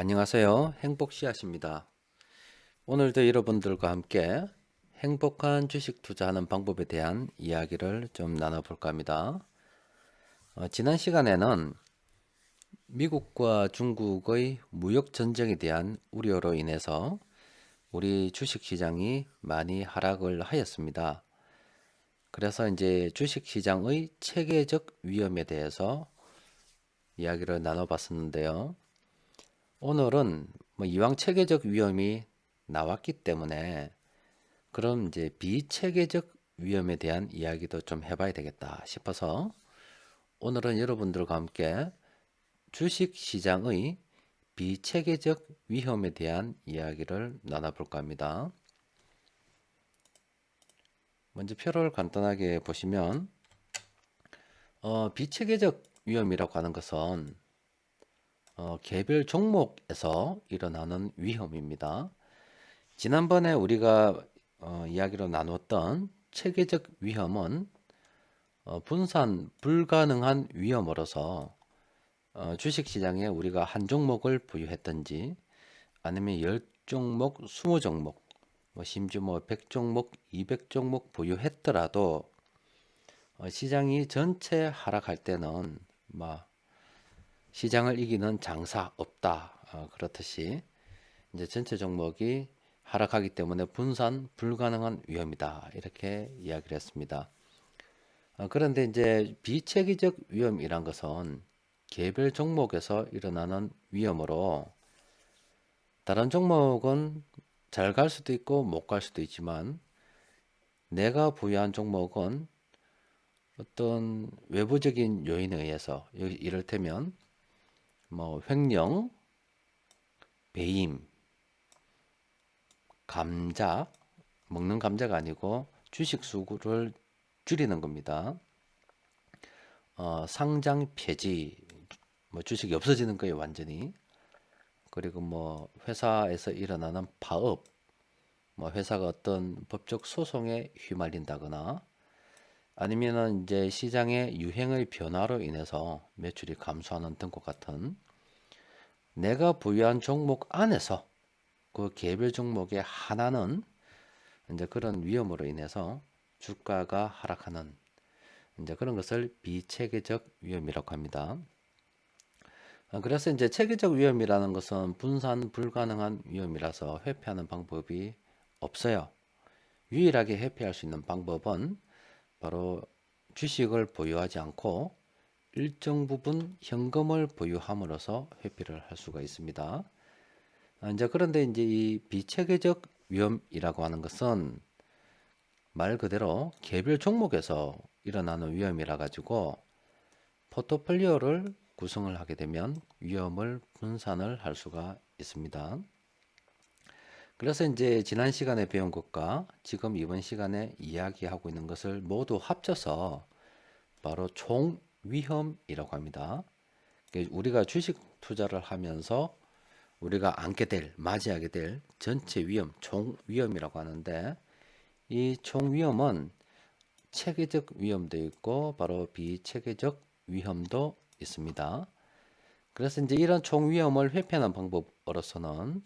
안녕하세요. 행복씨앗입니다. 오늘도 여러분들과 함께 행복한 주식 투자하는 방법에 대한 이야기를 좀 나눠볼까 합니다. 지난 시간에는 미국과 중국의 무역 전쟁에 대한 우려로 인해서 우리 주식 시장이 많이 하락을 하였습니다. 그래서 이제 주식 시장의 체계적 위험에 대해서 이야기를 나눠봤었는데요. 오늘은 이왕 체계적 위험이 나왔기 때문에 그럼 이제 비체계적 위험에 대한 이야기도 좀 해봐야 되겠다 싶어서 오늘은 여러분들과 함께 주식 시장의 비체계적 위험에 대한 이야기를 나눠볼까 합니다. 먼저 표를 간단하게 보시면 비체계적 위험이라고 하는 것은 개별 종목에서 일어나는 위험입니다. 지난번에 우리가 이야기로 나눴던 체계적 위험은 분산 불가능한 위험으로서 주식시장에 우리가 한 종목을 보유했든지 아니면 10종목, 20종목, 심지어 100종목, 200종목 보유했더라도 시장이 전체 하락할 때는 시장을 이기는 장사 없다. 그렇듯이 이제 전체 종목이 하락하기 때문에 분산 불가능한 위험이다. 이렇게 이야기를 했습니다. 그런데 이제 비체계적 위험이란 것은 개별 종목에서 일어나는 위험으로 다른 종목은 잘 갈 수도 있고 못 갈 수도 있지만 내가 보유한 종목은 어떤 외부적인 요인에 의해서 이를테면 횡령, 배임, 감자, 먹는 감자가 아니고 주식 수를 줄이는 겁니다. 상장 폐지, 주식이 없어지는 거예요, 완전히. 그리고 회사에서 일어나는 파업, 회사가 어떤 법적 소송에 휘말린다거나 아니면은 이제 시장의 유행의 변화로 인해서 매출이 감소하는 등과 같은 내가 보유한 종목 안에서 그 개별 종목의 하나는 이제 그런 위험으로 인해서 주가가 하락하는 이제 그런 것을 비체계적 위험이라고 합니다. 그래서 이제 체계적 위험이라는 것은 분산 불가능한 위험이라서 회피하는 방법이 없어요. 유일하게 회피할 수 있는 방법은 바로 주식을 보유하지 않고 일정 부분 현금을 보유함으로써 회피를 할 수가 있습니다. 그런데 이제 이 비체계적 위험이라고 하는 것은 말 그대로 개별 종목에서 일어나는 위험이라 가지고 포트폴리오를 구성을 하게 되면 위험을 분산을 할 수가 있습니다. 그래서 이제 지난 시간에 배운 것과 지금 이번 시간에 이야기하고 있는 것을 모두 합쳐서 바로 총위험이라고 합니다. 우리가 주식 투자를 하면서 우리가 안게 될, 맞이하게 될 전체 위험, 총위험이라고 하는데 이 총위험은 체계적 위험도 있고 바로 비체계적 위험도 있습니다. 그래서 이제 이런 총위험을 회피하는 방법으로서는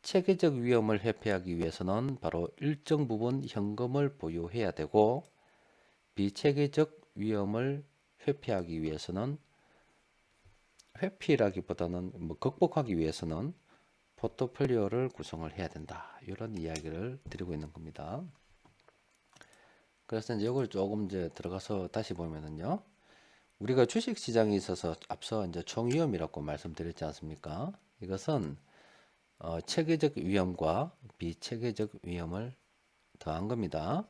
체계적 위험을 회피하기 위해서는 바로 일정 부분 현금을 보유해야 되고 비체계적 위험을 회피하기 위해서는 회피라기보다는 극복하기 위해서는 포트폴리오를 구성을 해야 된다. 이런 이야기를 드리고 있는 겁니다. 그래서 이제 이걸 조금 이제 들어가서 다시 보면은요. 우리가 주식 시장에 있어서 앞서 이제 총위험이라고 말씀드렸지 않습니까? 이것은 체계적 위험과 비체계적 위험을 더한 겁니다.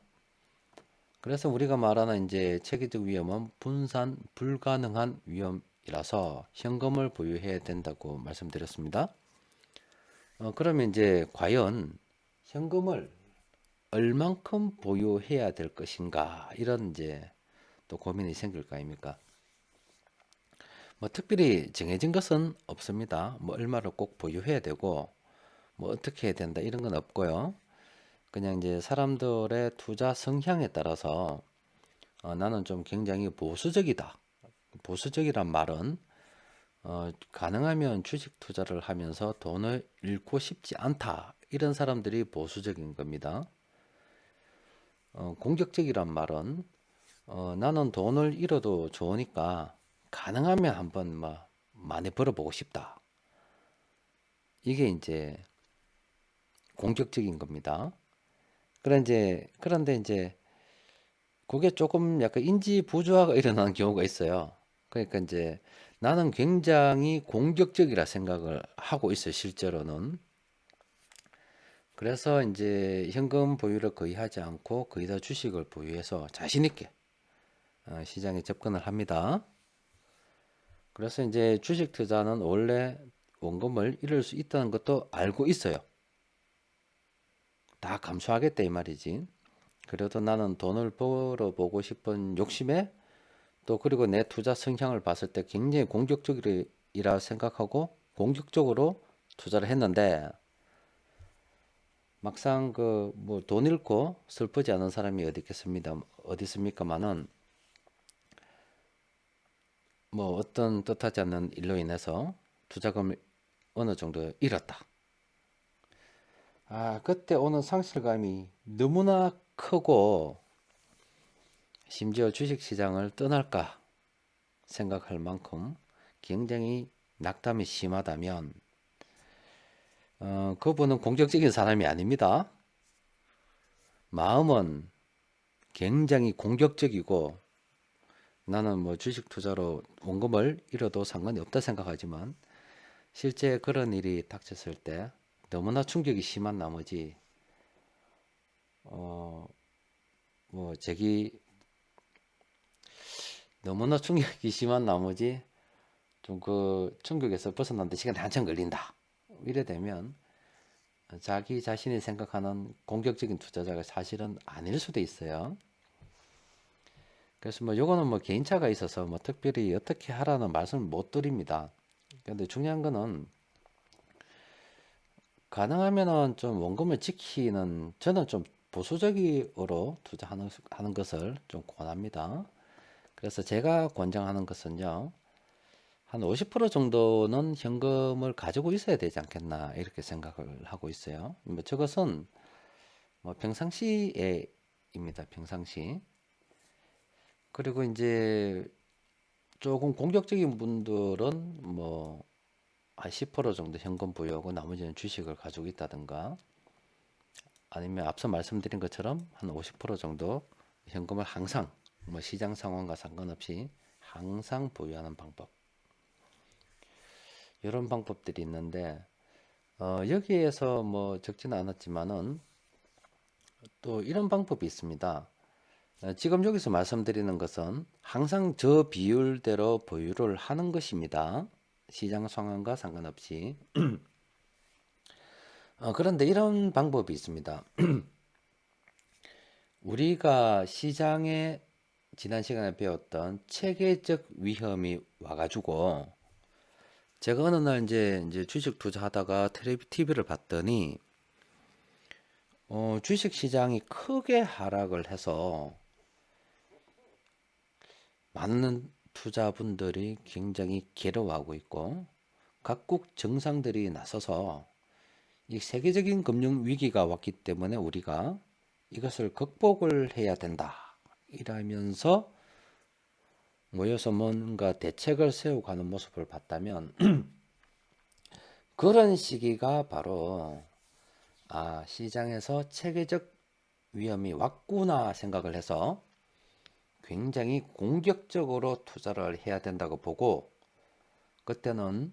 그래서 우리가 말하는 이제 체계적 위험은 분산 불가능한 위험이라서 현금을 보유해야 된다고 말씀드렸습니다. 그러면 이제 과연 현금을 얼만큼 보유해야 될 것인가 이런 이제 또 고민이 생길 거 아닙니까? 특별히 정해진 것은 없습니다. 얼마를 꼭 보유해야 되고 어떻게 해야 된다 이런 건 없고요. 그냥 이제 사람들의 투자 성향에 따라서 나는 좀 굉장히 보수적이다. 보수적이란 말은 가능하면 주식 투자를 하면서 돈을 잃고 싶지 않다. 이런 사람들이 보수적인 겁니다. 공격적이란 말은 나는 돈을 잃어도 좋으니까 가능하면 한번 많이 벌어보고 싶다. 이게 이제 공격적인 겁니다. 그런데 이제 그게 조금 약간 인지 부조화가 일어나는 경우가 있어요. 그러니까 이제 나는 굉장히 공격적이라 생각을 하고 있어요, 실제로는. 그래서 이제 현금 보유를 거의 하지 않고 거의 다 주식을 보유해서 자신 있게 시장에 접근을 합니다. 그래서 이제 주식 투자는 원래 원금을 잃을 수 있다는 것도 알고 있어요. 다 감수하겠다 이 말이지. 그래도 나는 돈을 벌어보고 싶은 욕심에 또 그리고 내 투자 성향을 봤을 때 굉장히 공격적이라 생각하고 공격적으로 투자를 했는데 막상 그 뭐 돈 잃고 슬프지 않은 사람이 어디 있겠습니다. 어디 있습니까만은 뭐 어떤 뜻하지 않는 일로 인해서 투자금을 어느 정도 잃었다. 그때 오는 상실감이 너무나 크고 심지어 주식시장을 떠날까 생각할 만큼 굉장히 낙담이 심하다면 그분은 공격적인 사람이 아닙니다. 마음은 굉장히 공격적이고 나는 뭐 주식 투자로 원금을 잃어도 상관이 없다 생각하지만 실제 그런 일이 닥쳤을 때 너무나 충격이 심한 나머지 어, 뭐 제기 너무나 충격이 심한 나머지 좀 그 충격에서 벗어나는데 시간이 한참 걸린다. 이래 되면 자기 자신이 생각하는 공격적인 투자자가 사실은 아닐 수도 있어요. 그래서 뭐 요거는 뭐 개인차가 있어서 뭐 특별히 어떻게 하라는 말씀을 못 드립니다. 근데 중요한 거는 가능하면은 좀 원금을 지키는 저는 좀 보수적으로 투자하는 것을 좀 권합니다. 그래서 제가 권장하는 것은요. 한 50% 정도는 현금을 가지고 있어야 되지 않겠나 이렇게 생각을 하고 있어요. 뭐 저것은 뭐 평상시에입니다. 평상시. 그리고 이제 조금 공격적인 분들은 뭐 한 10% 정도 현금 보유하고 나머지는 주식을 가지고 있다든가 아니면 앞서 말씀드린 것처럼 한 50% 정도 현금을 항상 뭐 시장 상황과 상관없이 항상 보유하는 방법. 이런 방법들이 있는데 여기에서 뭐 적지는 않았지만은 또 이런 방법이 있습니다. 지금 여기서 말씀드리는 것은 항상 저 비율대로 보유를 하는 것입니다. 시장 상황과 상관없이. 그런데 이런 방법이 있습니다. 우리가 시장에 지난 시간에 배웠던 체계적 위험이 와가지고 제가 어느 날 이제 주식 투자하다가 TV를 봤더니 주식 시장이 크게 하락을 해서 많은 투자분들이 굉장히 괴로워하고 있고 각국 정상들이 나서서 이 세계적인 금융 위기가 왔기 때문에 우리가 이것을 극복을 해야 된다. 이라면서 모여서 뭔가 대책을 세우고 하는 모습을 봤다면 그런 시기가 바로 시장에서 체계적 위험이 왔구나 생각을 해서 굉장히 공격적으로 투자를 해야 된다고 보고 그때는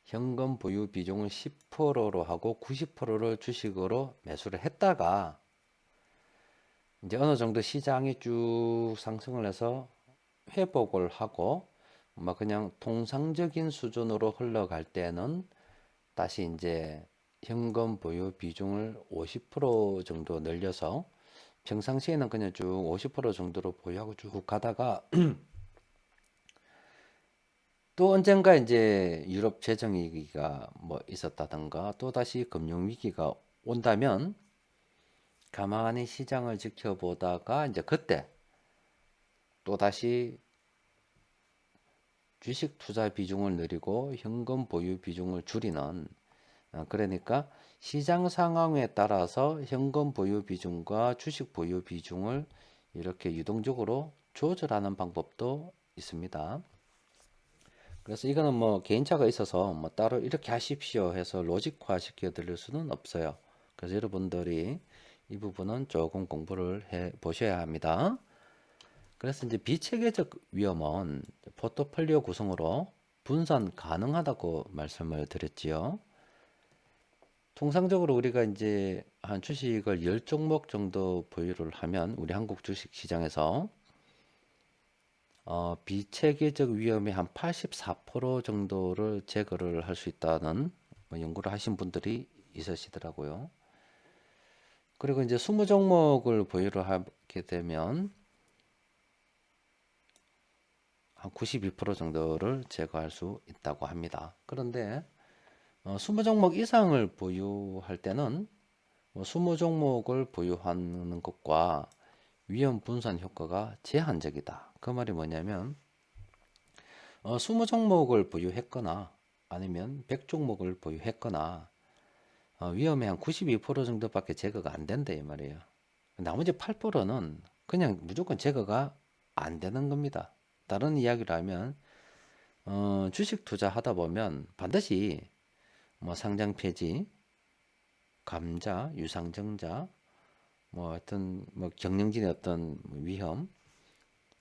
현금 보유 비중을 10%로 하고 90%를 주식으로 매수를 했다가 이제 어느 정도 시장이 쭉 상승을 해서 회복을 하고 막 그냥 통상적인 수준으로 흘러갈 때는 다시 이제 현금 보유 비중을 50% 정도 늘려서 평상시에는 그냥 쭉 50% 정도로 보유하고 쭉 가다가 또 언젠가 이제 유럽 재정 위기가 뭐 있었다던가 또 다시 금융 위기가 온다면 가만히 시장을 지켜보다가 이제 그때 또 다시 주식 투자 비중을 늘리고 현금 보유 비중을 줄이는, 그러니까 시장 상황에 따라서 현금 보유 비중과 주식 보유 비중을 이렇게 유동적으로 조절하는 방법도 있습니다. 그래서 이거는 뭐 개인차가 있어서 뭐 따로 이렇게 하십시오 해서 로직화 시켜 드릴 수는 없어요. 그래서 여러분들이 이 부분은 조금 공부를 해 보셔야 합니다. 그래서 이제 비체계적 위험은 포트폴리오 구성으로 분산 가능하다고 말씀을 드렸지요. 통상적으로 우리가 이제 한 주식을 10종목 정도 보유를 하면 우리 한국 주식 시장에서 비체계적 위험의 한 84% 정도를 제거를 할 수 있다는 연구를 하신 분들이 있으시더라고요. 그리고 이제 20종목을 보유를 하게 되면 한 92% 정도를 제거할 수 있다고 합니다. 그런데 20종목 이상을 보유할 때는 20종목을 보유하는 것과 위험 분산 효과가 제한적이다. 그 말이 뭐냐면 20종목을 보유했거나 아니면 100종목을 보유했거나 위험의 한 92% 정도밖에 제거가 안 된다 이 말이에요. 나머지 8%는 그냥 무조건 제거가 안 되는 겁니다. 다른 이야기를 하면 주식 투자하다 보면 반드시 뭐 상장 폐지, 감자, 유상증자, 뭐 어떤 뭐 경영진의 어떤 위험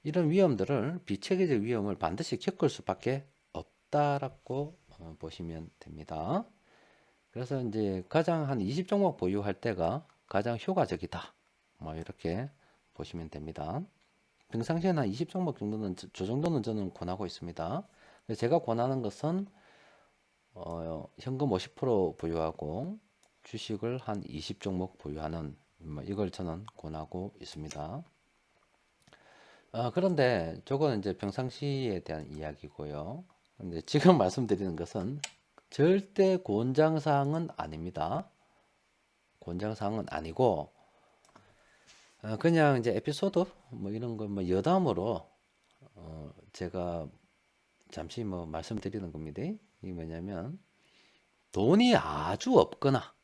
이런 위험들을 비체계적 위험을 반드시 겪을 수밖에 없다라고 보시면 됩니다. 그래서 이제 가장 한 20종목 보유할 때가 가장 효과적이다. 뭐 이렇게 보시면 됩니다. 평상시에는 한 20종목 정도는 저 정도는 저는 권하고 있습니다. 제가 권하는 것은 현금 50% 보유하고 주식을 한 20종목 보유하는 뭐 이걸 저는 권하고 있습니다. 그런데 저거는 이제 평상시에 대한 이야기고요. 근데 지금 말씀드리는 것은 절대 권장사항은 아닙니다. 권장사항은 아니고 그냥 이제 에피소드 뭐 이런 거 뭐 여담으로 제가 잠시 뭐 말씀드리는 겁니다. 이게 뭐냐면 돈이 아주 없거나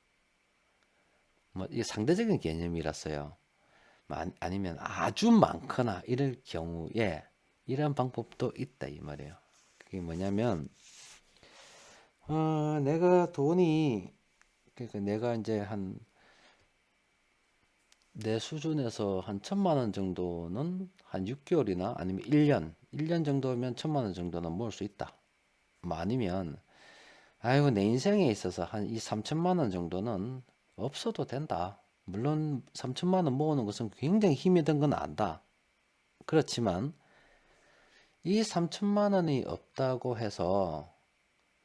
뭐 이게 상대적인 개념이라서요. 아니면 아주 많거나 이럴 경우에 이런 방법도 있다 이 말이에요. 그게 뭐냐면 내가 돈이 그러니까 내가 이제 한 내 수준에서 한 1,000만 원 정도는 한 6개월이나 아니면 1년 정도면 1,000만 원 정도는 모을 수 있다. 뭐 아니면 아이고 내 인생에 있어서 한 이 3,000만 원 정도는 없어도 된다. 물론 3,000만 원 모으는 것은 굉장히 힘이 든 건 안다. 그렇지만 이 3,000만 원이 없다고 해서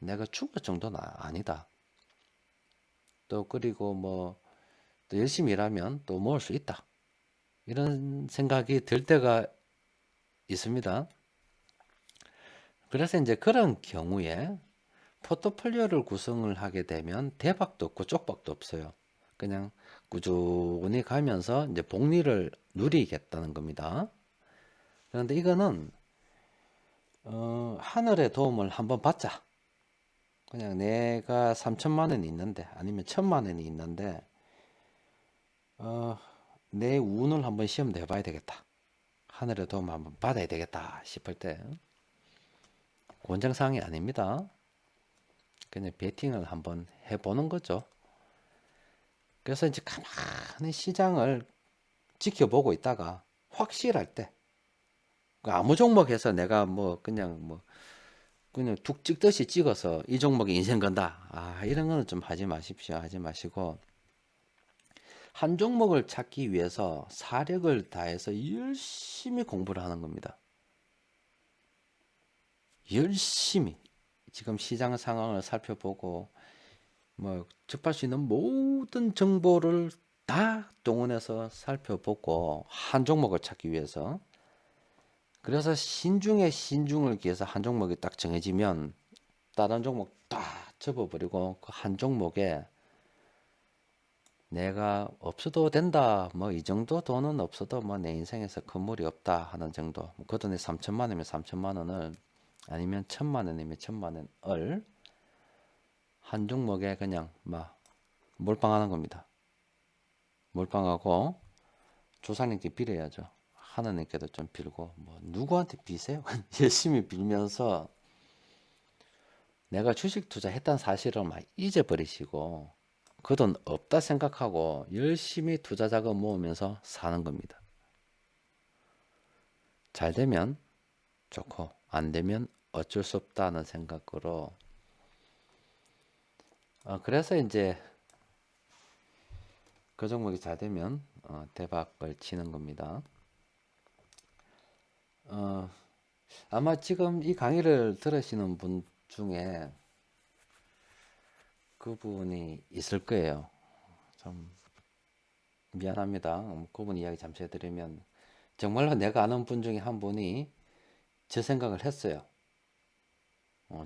내가 죽을 정도는 아니다. 또 그리고 뭐 또 열심히 일하면 또 모을 수 있다. 이런 생각이 들 때가 있습니다. 그래서 이제 그런 경우에 포트폴리오를 구성을 하게 되면 대박도 없고 쪽박도 없어요. 그냥 꾸준히 가면서 이제 복리를 누리겠다는 겁니다. 그런데 이거는 하늘의 도움을 한번 받자. 그냥 내가 3,000만 원이 있는데 아니면 1,000만 원이 있는데 내 운을 한번 시험 내봐야 되겠다. 하늘의 도움 한번 받아야 되겠다 싶을 때 권장사항이 아닙니다. 그냥 베팅을 한번 해보는 거죠. 그래서 이제 가만히 시장을 지켜보고 있다가 확실할 때 아무 종목에서 내가 뭐 그냥 툭 찍듯이 찍어서 이 종목에 인생 건다. 이런 거는 좀 하지 마십시오. 하지 마시고 한 종목을 찾기 위해서 사력을 다해서 열심히 공부를 하는 겁니다. 열심히 지금 시장 상황을 살펴보고 뭐 접할 수 있는 모든 정보를 다 동원해서 살펴보고 한 종목을 찾기 위해서 그래서 신중에 신중을 기해서 한 종목이 딱 정해지면 다른 종목 다 접어버리고 그 한 종목에 내가 없어도 된다. 뭐 이 정도 돈은 없어도 뭐 내 인생에서 큰 무리 없다 하는 정도. 그 돈이 3,000만 원이면 3,000만 원을 아니면 1,000만 원이면 1,000만 원을 한 종목에 그냥 막 몰빵하는 겁니다. 몰빵하고 조사님께 빌어야죠. 하나님께도 좀 빌고 뭐 누구한테 비세요? 열심히 빌면서 내가 주식 투자했다는 사실을 막 잊어버리시고 그 돈 없다 생각하고 열심히 투자 자금 모으면서 사는 겁니다. 잘 되면 좋고 안 되면 어쩔 수 없다는 생각으로 그래서 이제 그 종목이 잘 되면 대박을 치는 겁니다. 어, 아마 지금 이 강의를 들으시는 분 중에 그분이 있을 거예요. 좀 미안합니다. 그분 이야기 잠시 해드리면 정말로 내가 아는 분 중에 한 분이 제 생각을 했어요.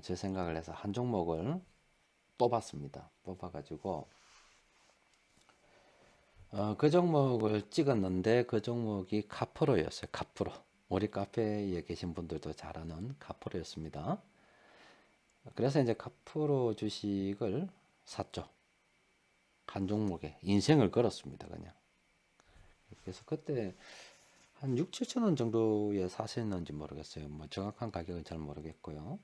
제 생각을 해서 한 종목을 뽑았습니다. 뽑아가지고 그 종목을 찍었는데 그 종목이 카프로였어요. 카프로. 우리 카페에 계신 분들도 잘 아는 카프로였습니다. 그래서 이제 카프로 주식을 샀죠. 한 종목에 인생을 걸었습니다. 그냥. 그래서 그때 한 6, 7천 원 정도에 사셨는지 모르겠어요. 뭐 정확한 가격은 잘 모르겠고요.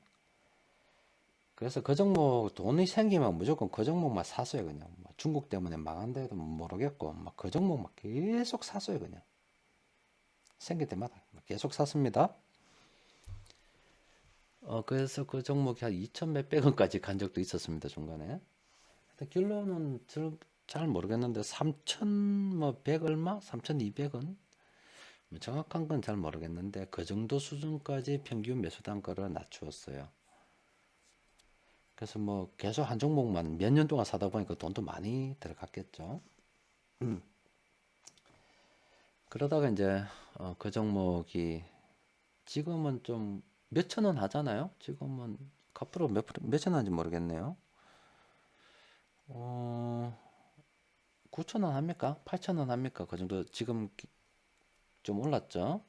그래서 그 종목 돈이 생기면 무조건 그 종목만 샀어요. 그냥 뭐 중국 때문에 망한데도 모르겠고 막 그 종목만 계속 샀어요. 그냥 생길 때마다 계속 샀습니다. 그래서 그 종목이 한 2천 몇백 원까지 간 적도 있었습니다. 중간에. 결론은 잘 모르겠는데 3천 뭐 100 얼마? 3,200원? 뭐 정확한 건 잘 모르겠는데 그 정도 수준까지 평균 매수 단가를 낮추었어요. 그래서 뭐 계속 한 종목만 몇 년 동안 사다 보니까 돈도 많이 들어갔겠죠. 그러다가 이제 그 종목이 지금은 좀 몇천 원 하잖아요. 지금은 앞으로 몇천 원인지 모르겠네요. 9천 원 합니까? 8천 원 합니까? 그 정도 지금 좀 올랐죠.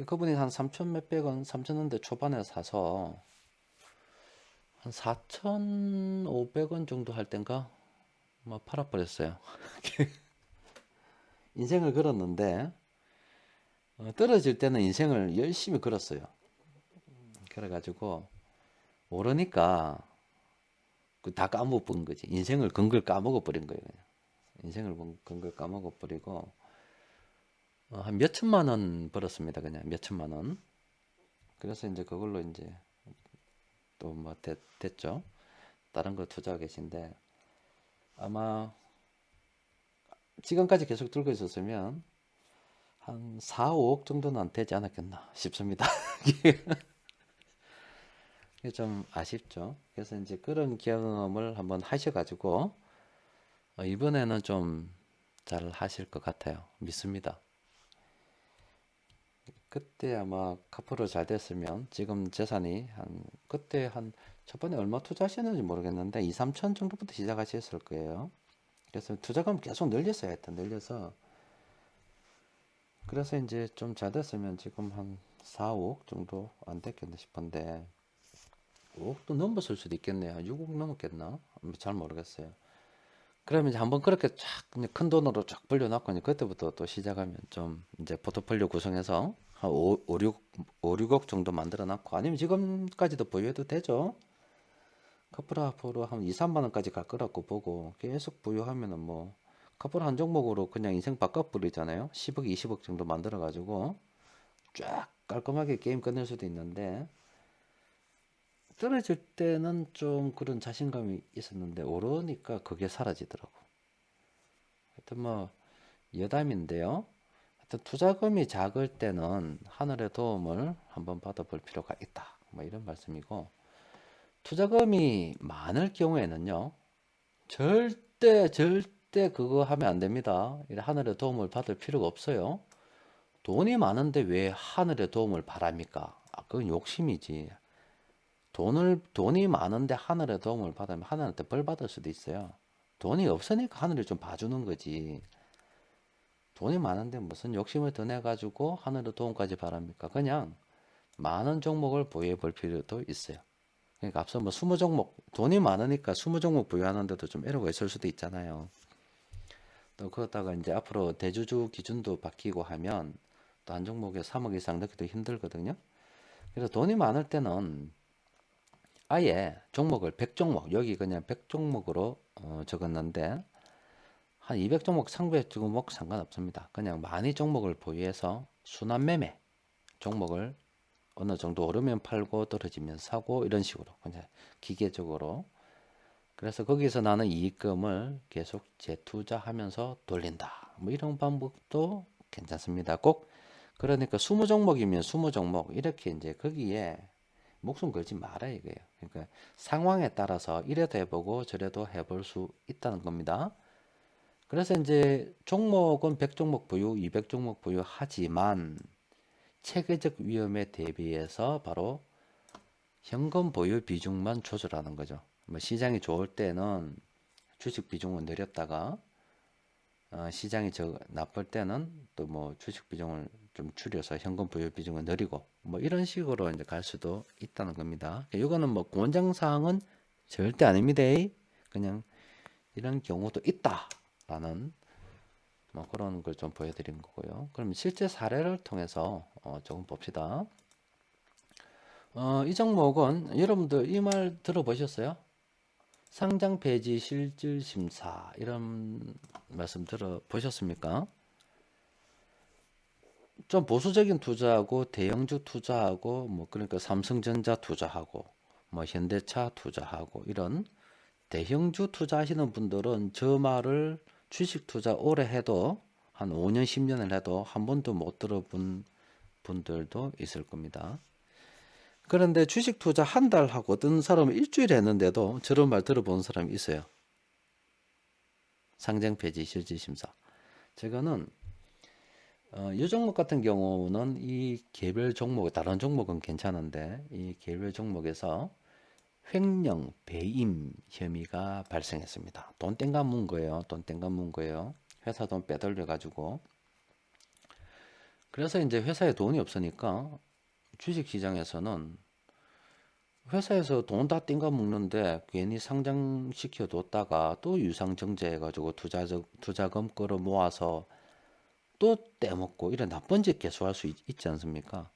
그분이 한 3천 몇백 원, 3천 원대 초반에 사서 한 4,500원 정도 할 땐가 뭐 팔아버렸어요. 인생을 걸었는데 떨어질 때는 인생을 열심히 걸었어요. 그래가지고 오르니까 다 까먹어버린 거지. 인생을 건 걸 까먹어버린 거예요. 그냥. 인생을 건 걸 까먹어버리고 한 몇천만 원 벌었습니다. 그냥 몇천만 원. 그래서 이제 그걸로 이제 또 뭐 됐죠. 다른 거 투자하고 계신데 아마 지금까지 계속 들고 있었으면 한 4, 5억 정도는 되지 않았겠나 싶습니다. 이게 좀 아쉽죠. 그래서 이제 그런 경험을 한번 하셔가지고 이번에는 좀 잘 하실 것 같아요. 믿습니다. 그때 아마 카프로 잘 됐으면 지금 재산이 그때 한 첫번에 얼마 투자하셨는지 모르겠는데 2, 3천 정도부터 시작하셨을 거예요. 그래서 투자금 계속 늘렸어요. 하여튼 늘려서 그래서 이제 좀 잘 됐으면 지금 한 4, 5억 정도 안 됐겠나 싶은데 5억도 넘었을 수도 있겠네요. 6억 넘었겠나? 잘 모르겠어요. 그러면 이제 한번 그렇게 쫙 그냥 큰 돈으로 쫙 불려놨고 이제 그때부터 또 시작하면 좀 이제 포트폴리오 구성해서 한 6억 정도 만들어 놨고 아니면 지금까지도 보유해도 되죠. 커플 앞으로 한 2, 3만 원까지 갈 거라고 보고 계속 보유하면은 뭐 커플 한 종목으로 그냥 인생 바꿔버리잖아요. 10억, 20억 정도 만들어 가지고 쫙 깔끔하게 게임 끝낼 수도 있는데 떨어질 때는 좀 그런 자신감이 있었는데 오르니까 그게 사라지더라고. 하여튼 뭐 여담인데요. 하여튼 투자금이 작을 때는 하늘의 도움을 한번 받아볼 필요가 있다. 뭐 이런 말씀이고 투자금이 많을 경우에는요. 절대 그거 하면 안 됩니다. 하늘의 도움을 받을 필요가 없어요. 돈이 많은데 왜 하늘의 도움을 바랍니까? 그건 욕심이지. 돈이 많은데 하늘의 도움을 받으면 하늘한테 벌 받을 수도 있어요. 돈이 없으니까 하늘이 좀 봐주는 거지. 돈이 많은데 무슨 욕심을 더 내가지고 하늘의 도움까지 바랍니까? 그냥 많은 종목을 보유해 볼 필요도 있어요. 그러니까 앞서 뭐 20종목, 돈이 많으니까 20종목 보유하는데도 좀 애로가 있을 수도 있잖아요. 또 그러다가 이제 앞으로 대주주 기준도 바뀌고 하면 또 한 종목에 3억 이상 넣기도 힘들거든요. 그래서 돈이 많을 때는 아예 종목을 100종목, 여기 그냥 100종목으로 적었는데 한 200종목, 300종목 상관없습니다. 그냥 많이 종목을 보유해서 순환 매매 종목을 어느 정도 오르면 팔고 떨어지면 사고 이런 식으로 그냥 기계적으로. 그래서 거기서 나는 이익금을 계속 재투자하면서 돌린다. 뭐 이런 방법도 괜찮습니다. 꼭 그러니까 20종목이면 20종목 이렇게 이제 거기에 목숨 걸지 마라 이거예요. 그러니까 상황에 따라서 이래도 해보고 저래도 해볼 수 있다는 겁니다. 그래서 이제 종목은 100종목 보유, 200종목 보유하지만 체계적 위험에 대비해서 바로 현금 보유 비중만 조절하는 거죠. 뭐 시장이 좋을 때는 주식 비중을 내렸다가 시장이 나쁠 때는 또 뭐 주식 비중을 좀 줄여서 현금 보유 비중을 늘리고 뭐 이런 식으로 이제 갈 수도 있다는 겁니다. 이거는 뭐 권장 사항은 절대 아닙니다. 그냥 이런 경우도 있다라는 뭐 그런 걸 좀 보여드린 거고요. 그럼 실제 사례를 통해서 조금 봅시다. 이 종목은 여러분들 이 말 들어보셨어요? 상장 폐지 실질 심사 이런 말씀 들어보셨습니까? 좀 보수적인 투자하고 대형주 투자하고 뭐 그러니까 삼성전자 투자하고 뭐 현대차 투자하고 이런 대형주 투자하시는 분들은 저 말을 주식 투자 오래 해도 한 5년 10년을 해도 한 번도 못 들어본 분들도 있을 겁니다. 그런데 주식 투자 한 달 하고 어떤 사람은 일주일 했는데도 저런 말 들어본 사람이 있어요. 상장 폐지 실질 심사. 제가는 이 종목 같은 경우는 이 개별 종목, 다른 종목은 괜찮은데 이 개별 종목에서 횡령, 배임 혐의가 발생했습니다. 돈 땡간 문 거예요. 돈 땡간 문 거예요. 회사 돈 빼돌려 가지고. 그래서 이제 회사에 돈이 없으니까 주식 시장에서는 회사에서 돈 다 땡가 먹는데 괜히 상장시켜 뒀다가 또 유상증자해 가지고 투자금 끌어 모아서 또 떼먹고 이런 나쁜 짓 계속할 수 있지 않습니까?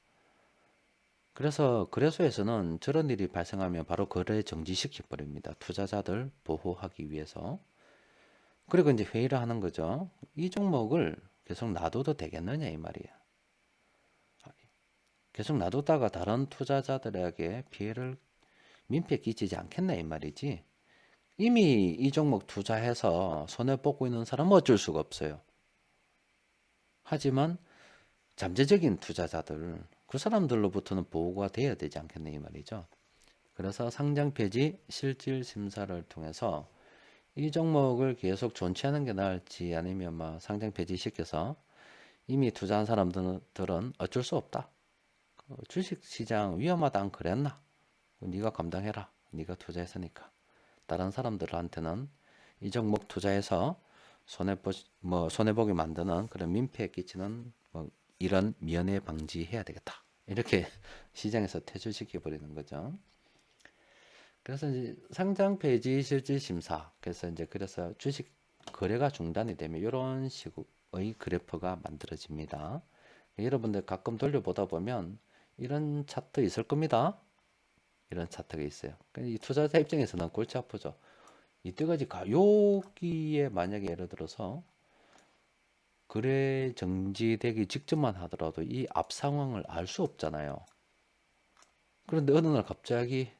그래서 거래소에서는 저런 일이 발생하면 바로 거래 정지시켜 버립니다. 투자자들 보호하기 위해서. 그리고 이제 회의를 하는 거죠. 이 종목을 계속 놔둬도 되겠느냐 이 말이에요. 계속 놔뒀다가 다른 투자자들에게 피해를 민폐 끼치지 않겠나 이 말이지. 이미 이 종목 투자해서 손해 보고 있는 사람은 어쩔 수가 없어요. 하지만 잠재적인 투자자들 그 사람들로부터는 보호가 돼야 되지 않겠네 이 말이죠. 그래서 상장 폐지 실질 심사를 통해서 이 종목을 계속 존치하는 게 나을지 아니면 막 상장 폐지 시켜서 이미 투자한 사람들은 어쩔 수 없다. 주식 시장 위험하다 안 그랬나? 네가 감당해라. 네가 투자했으니까. 다른 사람들한테는 이 종목 투자해서 손해보게 만드는 그런 민폐에 끼치는 뭐 이런 면회 방지해야 되겠다. 이렇게 시장에서 퇴출시켜 버리는 거죠. 그래서 이제 상장 폐지 실질 심사. 그래서 주식 거래가 중단이 되면 이런 식의 그래프가 만들어집니다. 여러분들 가끔 돌려보다 보면 이런 차트 있을 겁니다. 이런 차트가 있어요. 이 투자자 입장에서는 골치 아프죠. 이때까지 여기에 만약에 예를 들어서 거래 정지되기 직전만 하더라도 이 앞 상황을 알 수 없잖아요. 그런데 어느 날 갑자기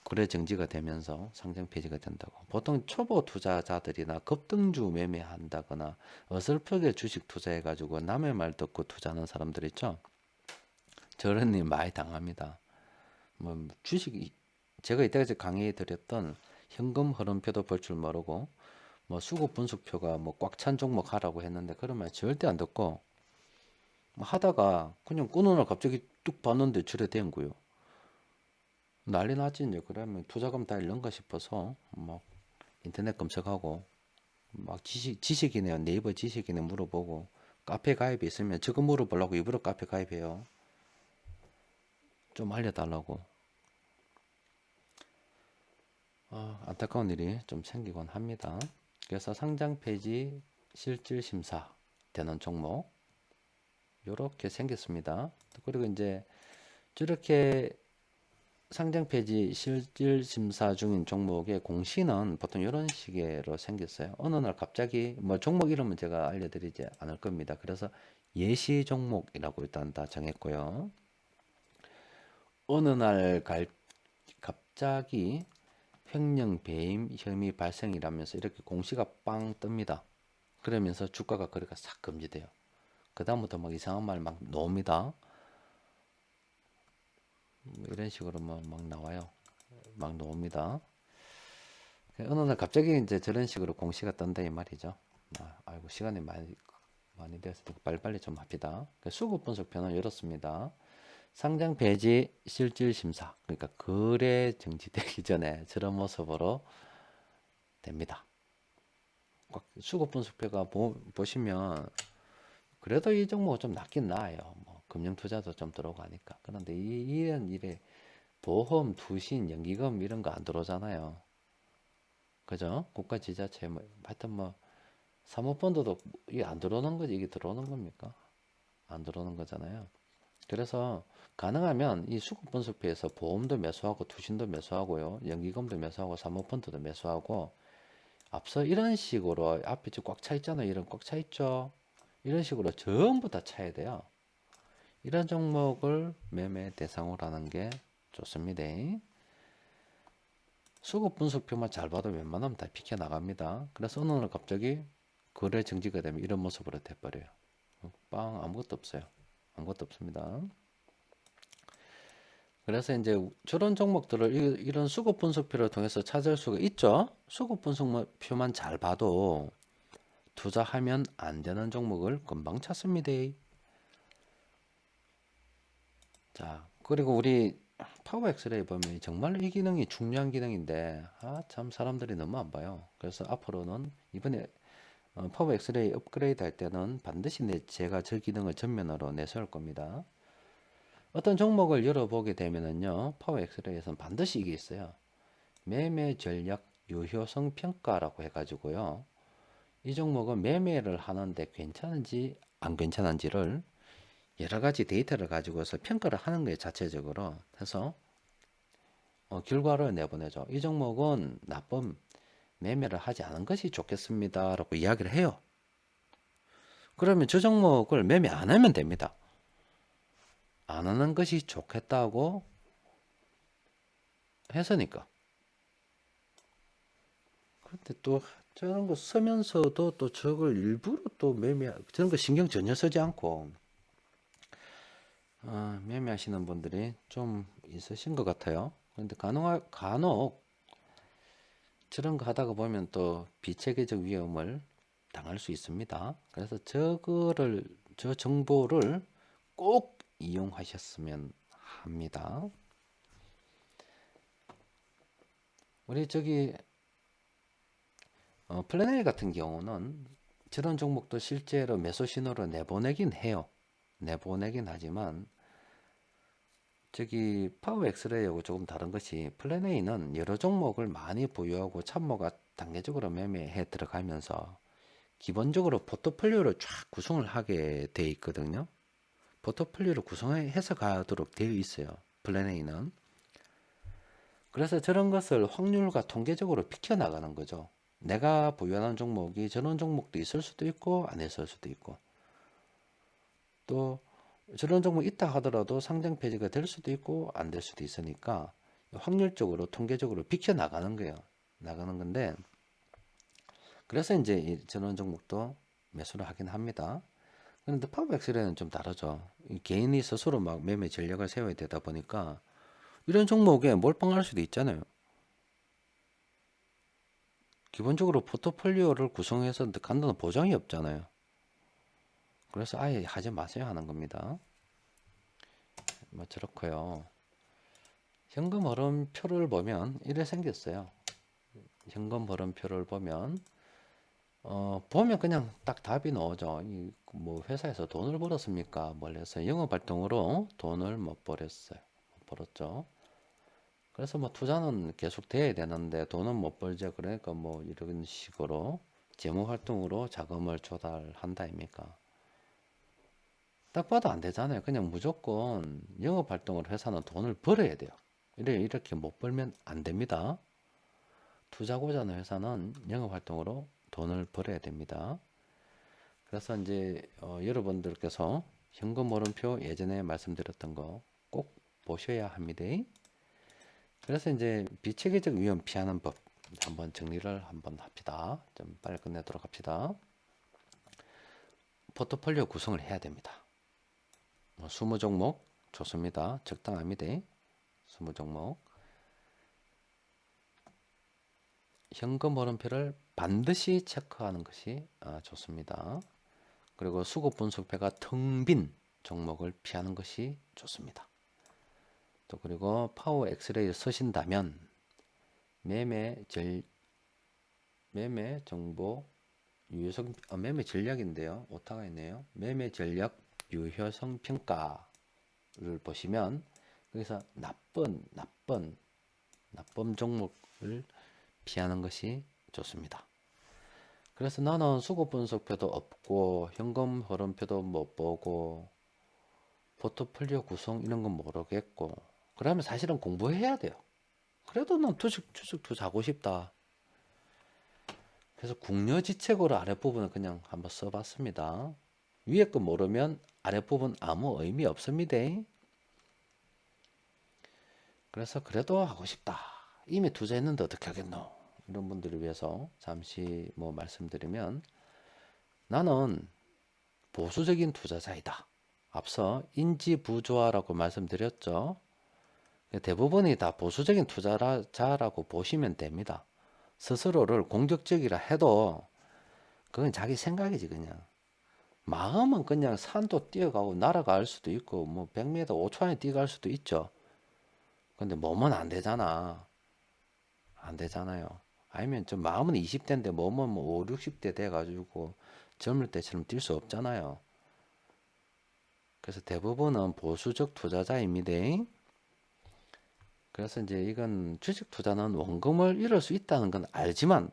거래 정지가 되면서 상장 폐지가 된다고. 보통 초보 투자자들이나 급등주 매매한다거나 어설프게 주식 투자해가지고 남의 말 듣고 투자하는 사람들 있죠. 저런 일 많이 당합니다. 뭐 주식 제가 이때까지 강의해 드렸던 현금 흐름표도 볼 줄 모르고 뭐 수급 분석표가 뭐 꽉 찬 종목 하라고 했는데 그런 말 절대 안 듣고 뭐 하다가 그냥 끊어 날 갑자기 뚝 봤는데 저래 된 거요. 난리 났지 이제. 그러면 투자금 다 잃는가 싶어서 막 인터넷 검색하고 막 지식이네요. 네이버 지식이네 물어보고 카페 가입이 있으면 저거 물어보려고 일부러 카페 가입해요. 좀 알려달라고. 안타까운 일이 좀 생기곤 합니다. 그래서 상장 폐지 실질 심사 되는 종목 요렇게 생겼습니다. 그리고 이제 저렇게 상장 폐지 실질 심사 중인 종목의 공시는 보통 이런 식으로 생겼어요. 어느 날 갑자기 뭐 종목 이름은 제가 알려드리지 않을 겁니다. 그래서 예시 종목이라고 일단 다 정했고요. 어느 날 갑자기 횡령 배임 혐의 발생이라면서 이렇게 공시가 빵 뜹니다. 그러면서 주가가 거래가 싹 금지돼요. 그 다음부터 막 이상한 말 막 나옵니다. 이런 식으로 막 나와요. 막 나옵니다. 어느 날 갑자기 이제 저런 식으로 공시가 뜬다 이 말이죠. 아이고 시간이 많이 되었으니까 빨리빨리 좀 합시다. 수급 분석편은 이렇습니다. 상장 배지 실질 심사, 그러니까 거래 정지되기 전에 저런 모습으로 됩니다. 수급 분석표가 보시면 그래도 이 종목은 좀 낫긴 나아요. 뭐 금융 투자도 좀 들어오고 하니까. 그런데 이런 일에 보험, 투신, 연기금 이런 거 안 들어오잖아요. 그죠? 국가 지자체 뭐 하여튼 뭐 사모펀드도 이게 안 들어오는 거지 이게 들어오는 겁니까? 안 들어오는 거잖아요. 그래서 가능하면 이 수급 분석표에서 보험도 매수하고 투신도 매수하고요. 연기금도 매수하고 사모펀드도 매수하고 앞서 이런 식으로 앞에 꽉 차 있잖아요. 이런 꽉 차 있죠. 이런 식으로 전부 다 차야 돼요. 이런 종목을 매매 대상으로 하는 게 좋습니다. 수급 분석표만 잘 봐도 웬만하면 다 비켜 나갑니다. 그래서 어느 날 갑자기 거래 정지가 되면 이런 모습으로 돼버려요. 빵 아무것도 없어요. 아무것도 없습니다. 그래서 이제 저런 종목들을 이런 수급 분석표를 통해서 찾을 수가 있죠. 수급 분석표만 잘 봐도 투자하면 안 되는 종목을 금방 찾습니다. 자, 그리고 우리 파워 엑스레이 보면 정말 이 기능이 중요한 기능인데 참 사람들이 너무 안 봐요. 그래서 앞으로는 이번에 파워 엑스레이 업그레이드 할 때는 반드시 제가 저 기능을 전면으로 내세울 겁니다. 어떤 종목을 열어보게 되면은요, 파워 엑스레이에서는 반드시 이게 있어요. 매매 전략 유효성 평가라고 해가지고요. 이 종목은 매매를 하는데 괜찮은지 안 괜찮은지를 여러 가지 데이터를 가지고서 평가를 하는 거예요, 자체적으로. 해서 결과를 내보내죠. 이 종목은 나쁜 매매를 하지 않은 것이 좋겠습니다. 라고 이야기를 해요. 그러면 저 종목을 매매 안 하면 됩니다. 안 하는 것이 좋겠다고 해서니까. 그런데 또 저런 거 쓰면서도 또 저걸 일부러 또 저런 거 신경 전혀 쓰지 않고 매매하시는 분들이 좀 있으신 것 같아요. 그런데 간혹 저런 거 하다가 보면 또 비체계적 위험을 당할 수 있습니다. 그래서 저 정보를 꼭 이용하셨으면 합니다. 우리 저기 플래너리 같은 경우는 저런 종목도 실제로 매수 신호를 내보내긴 해요. 내보내긴 하지만 저기 파워 엑스레이하고 조금 다른 것이 플랜 A는 여러 종목을 많이 보유하고 참모가 단계적으로 매매해 들어가면서 기본적으로 포트폴리오를 쫙 구성을 하게 돼 있거든요. 포트폴리오를 구성해서 가도록 되어 있어요. 플랜 A는. 그래서 저런 것을 확률과 통계적으로 비켜 나가는 거죠. 내가 보유하는 종목이 저런 종목도 있을 수도 있고 안 있을 수도 있고 또 저런 종목 있다 하더라도 상장 폐지가 될 수도 있고 안 될 수도 있으니까 확률적으로 통계적으로 비켜 나가는 거예요. 나가는 건데 그래서 이제 저런 종목도 매수를 하긴 합니다. 그런데 파워엑스레는 좀 다르죠. 개인이 스스로 막 매매 전략을 세워야 되다 보니까 이런 종목에 몰빵할 수도 있잖아요. 기본적으로 포트폴리오를 구성해서 간다는 보장이 없잖아요. 그래서 아예 하지 마세요 하는 겁니다. 뭐 저렇고요. 현금 흐름표를 보면 이래 생겼어요. 현금 흐름표를 보면 그냥 딱 답이 나오죠. 뭐 회사에서 돈을 벌었습니까? 뭘 해서 영업 활동으로 돈을 못 벌었어요. 벌었죠. 그래서 뭐 투자는 계속 돼야 되는데 돈은 못 벌죠. 그러니까 뭐 이런 식으로 재무 활동으로 자금을 조달한다 아닙니까? 딱 봐도 안 되잖아요. 그냥 무조건 영업 활동으로 회사는 돈을 벌어야 돼요. 이렇게 못 벌면 안 됩니다. 투자고자 하는 회사는 영업 활동으로 돈을 벌어야 됩니다. 그래서 이제 여러분들께서 현금 흐름표 예전에 말씀드렸던 거 꼭 보셔야 합니다. 그래서 이제 비체계적 위험 피하는 법 한번 정리를 한번 합시다. 좀 빨리 끝내도록 합시다. 포트폴리오 구성을 해야 됩니다. 20종목 좋습니다. 적당합니다. 20종목. 현금 흐름표를 반드시 체크하는 것이 좋습니다. 그리고 수급 분석표가 텅 빈 종목을 피하는 것이 좋습니다. 또 그리고 파워 엑스레이를 쓰신다면 매매 정보 유효성 매매 전략인데요. 오타가 있네요. 매매 전략 유효성 평가를 보시면 거기서 나쁜 종목을 피하는 것이 좋습니다. 그래서 나는 수급 분석표도 없고 현금 흐름표도 못 보고 포트폴리오 구성 이런 건 모르겠고 그러면 사실은 공부해야 돼요. 그래도 난 주식 투자하고 싶다. 그래서 국려지책으로 아랫부분을 그냥 한번 써봤습니다. 위에 거 모르면 아랫부분 아무 의미 없습니다. 그래서 그래도 하고 싶다. 이미 투자했는데 어떻게 하겠노? 이런 분들을 위해서 잠시 뭐 말씀드리면 나는 보수적인 투자자이다. 앞서 인지부조화라고 말씀드렸죠. 대부분이 다 보수적인 투자자라고 보시면 됩니다. 스스로를 공격적이라 해도 그건 자기 생각이지 그냥. 마음은 그냥 산도 뛰어가고 날아갈 수도 있고 뭐 100m 5초 안에 뛰어갈 수도 있죠. 근데 몸은 안 되잖아. 안 되잖아요. 아니면 좀 마음은 20대인데 몸은 뭐 5, 60대 돼가지고 젊을 때처럼 뛸 수 없잖아요. 그래서 대부분은 보수적 투자자입니다. 그래서 이제 이건 주식 투자는 원금을 잃을 수 있다는 건 알지만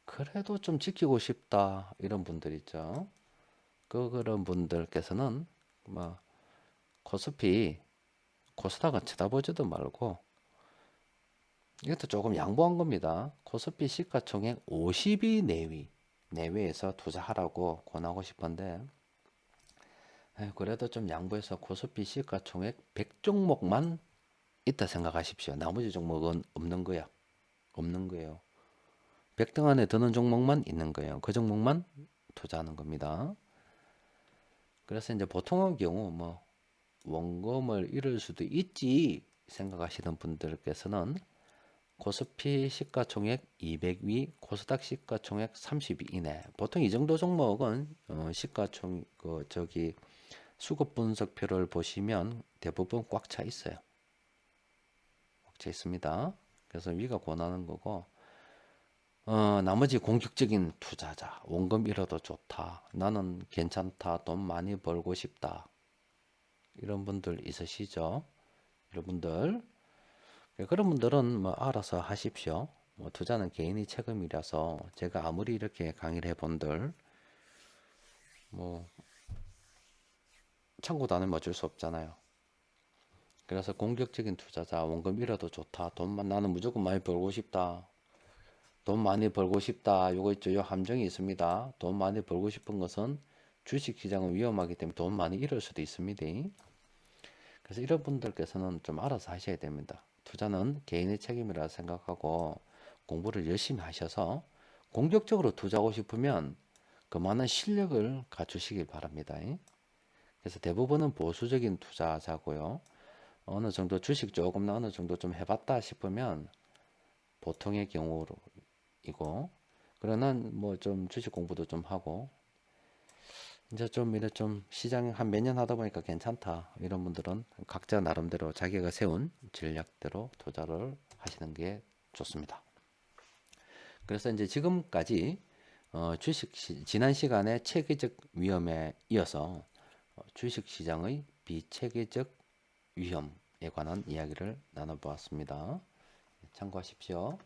그래도 좀 지키고 싶다 이런 분들 있죠. 그런 분들께서는 뭐 코스피 코스닥은 쳐다보지도 말고 이것도 조금 양보한 겁니다. 코스피 시가총액 50위 내외에서 투자하라고 권하고 싶은데 그래도 좀 양보해서 코스피 시가총액 100종목만 있다 생각하십시오. 나머지 종목은 없는 거야. 없는 거예요. 100등 안에 드는 종목만 있는 거예요. 그 종목만 투자하는 겁니다. 그래서 이제 보통의 경우 뭐 원금을 잃을 수도 있지 생각하시는 분들께서는 코스피 시가총액 200위, 코스닥 시가총액 30위 이내. 보통 이 정도 종목은 수급 분석표를 보시면 대부분 꽉 차 있어요. 꽉 차 있습니다. 그래서 위가 권하는 거고 나머지 공격적인 투자자, 원금 잃어도 좋다. 나는 괜찮다. 돈 많이 벌고 싶다. 이런 분들 있으시죠? 여러분들. 그런 분들은 뭐 알아서 하십시오. 뭐 투자는 개인의 책임이라서 제가 아무리 이렇게 강의를 해본들 뭐 참고도 안 하면 어쩔 수 없잖아요. 그래서 공격적인 투자자, 원금 잃어도 좋다. 나는 무조건 많이 벌고 싶다. 돈 많이 벌고 싶다. 요거 있죠. 요 함정이 있습니다. 돈 많이 벌고 싶은 것은 주식시장은 위험하기 때문에 돈 많이 잃을 수도 있습니다. 그래서 이런 분들께서는 좀 알아서 하셔야 됩니다. 투자는 개인의 책임이라 생각하고 공부를 열심히 하셔서 공격적으로 투자하고 싶으면 그만한 실력을 갖추시길 바랍니다. 그래서 대부분은 보수적인 투자자고요. 어느 정도 주식 조금나 어느 정도 좀 해봤다 싶으면 보통의 경우이고 그러나 뭐 좀 주식 공부도 좀 하고 이제 좀 이래 좀 시장 한 몇 년 하다 보니까 괜찮다 이런 분들은 각자 나름대로 자기가 세운 전략대로 투자를 하시는 게 좋습니다. 그래서 이제 지금까지 지난 시간에 체계적 위험에 이어서 주식 시장의 비체계적 위험에 관한 이야기를 나눠보았습니다. 참고하십시오.